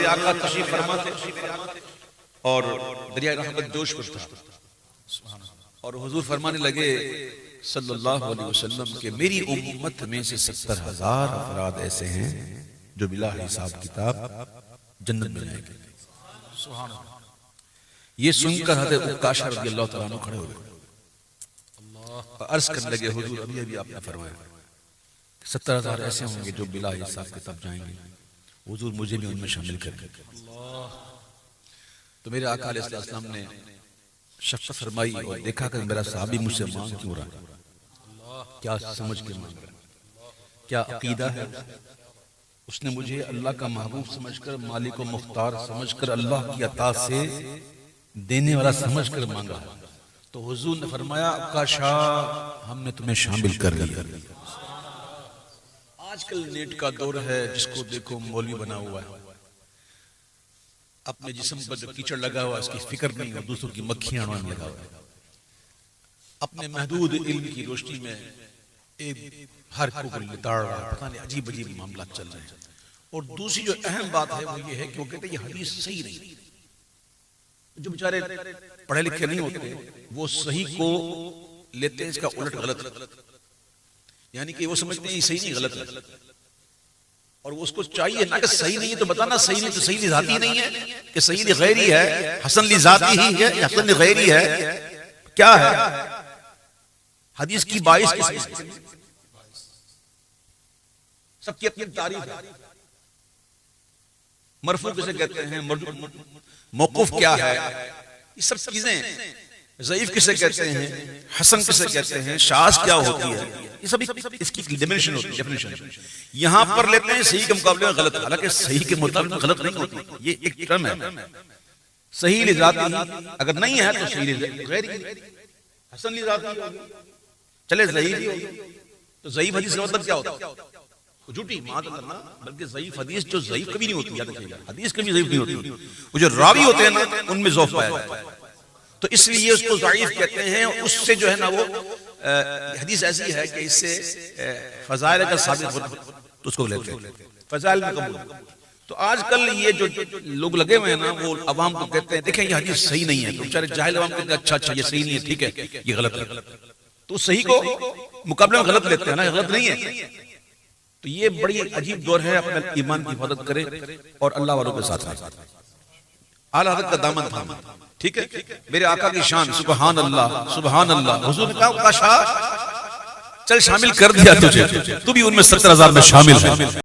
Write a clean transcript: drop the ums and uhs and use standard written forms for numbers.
मेरे आका तशरीफ फरमा थे और दरिया रहमत जोश पर था और हुजूर फरमाने लगे सल्लल्लाहु अलैहि वसल्लम के मेरी उम्मत में से 70,000 अफराद ऐसे हैं जो बिला हिसाब किताब जन्नत में जाएंगे। सुभान अल्लाह। ये सुनकर हज़रत उक्काशा रज़ियल्लाहु तआला अन्हु खड़े हो गए, अर्ज करने लगे हुजूर अभी आपने फरमाया 70,000 ऐसे होंगे जो बिला हिसाब किताब जाएंगे, हुजूर मुझे भी उनमें शामिल कर दें। तो मेरे आका अलैहिस्सलाम ने शफ़क़त फरमाई और देखा कि मेरा सहाबी मुझसे मांग क्यों रहा है, क्या समझ के मांग रहा है, क्या अकीदा है। उसने मुझे अल्लाह का महबूब समझकर, मालिक व मुख्तार समझकर, अल्लाह की अता से देने वाला समझकर मांगा। तो हुजूर ने फरमाया उक्काशा हमने तुम्हें शामिल कर लिया। आजकल नेट का दौर है, जिसको देखो मौलवी बना हुआ है, अपने जिस्म पर जो कीचड़ लगा हुआ इसकी फिक्र नहीं और दूसरों की मक्खियां उड़ाने लगा हुआ है। अपने महदूद इल्म की रोशनी में एक हर को लिताड़ रहा है, पता नहीं अजीब अजीब मामला चल रहे हैं। और दूसरी जो अहम बात है वो ये है कि वो कहते हैं ये हदीस सही नहीं। जो बेचारे पढ़े लिखे नहीं होते वो सही को लेते हैं इसका उलट गलत, यानी कि वो समझते हैं ये सही नहीं गलत है, और वो उसको चाहिए ना कि सही नहीं है तो बताना सही नहीं, तो सही लिजाती नहीं है कि सही गैरी है, हसन लिजाती ही है, हसन गैरी है, क्या है हदीस की 22 किस्में, सबकी अपनी तारीफ है। मरफू किसे कहते हैं, मौकूफ क्या है, ये सब चीजें, ज़ईफ किसे कहते हैं, हसन किसे कहते हैं, शाज़ क्या होती है, ये सब इसकी डेफिनेशन होती है, डेफिनेशन। यहां पर लेते हैं सही के मुकाबले में गलत, हालांकि सही के मुकाबले में गलत नहीं होती, ये एक टर्म है। सही लिजाती अगर नहीं है तो सही गैरी, हसन लिजाती चले ज़ईफ ही होगी, तो ज़ईफ हदीस का मतलब क्या होता है, झूठी मां करना, बल्कि ज़ईफ हदीस जो ज़ईफ कभी नहीं होती, याद रखिएगा हदीस कभी ज़ईफ नहीं होती, वो जो रावी होते हैं ना उनमें ज़ौफ़ पाया जाता है, तो इसलिए उसको ज़ईफ कहते हैं। उससे जो है ना वो हदीस ऐसी है कि इससे फज़ाइल का साबित हो तो उसको लेते हैं, फज़ाइल में कबूल। तो आजकल ये जो लोग लगे हुए हैं ना वो अवाम को कहते हैं देखें ये हदीस सही नहीं है, तो बेचारे जाहिल अवाम कहते हैं अच्छा अच्छा ये सही नहीं है, ठीक है ये गलत है, तो सही को मुकाबले में गलत लेते हैं ना, गलत नहीं है। तो ये बड़ी अजीब दौर है, अपने ईमान की हिफाजत करें और अल्लाह वालों के साथ रहें, आला हज़रत का दामन थामे, ठीक है। मेरे आका की शान सुबहान अल्लाह सुबहान अल्लाह। हुजूर ने कहा उक्काशा चल शामिल कर दिया तुझे, तू भी उनमें 70,000 में शामिल है।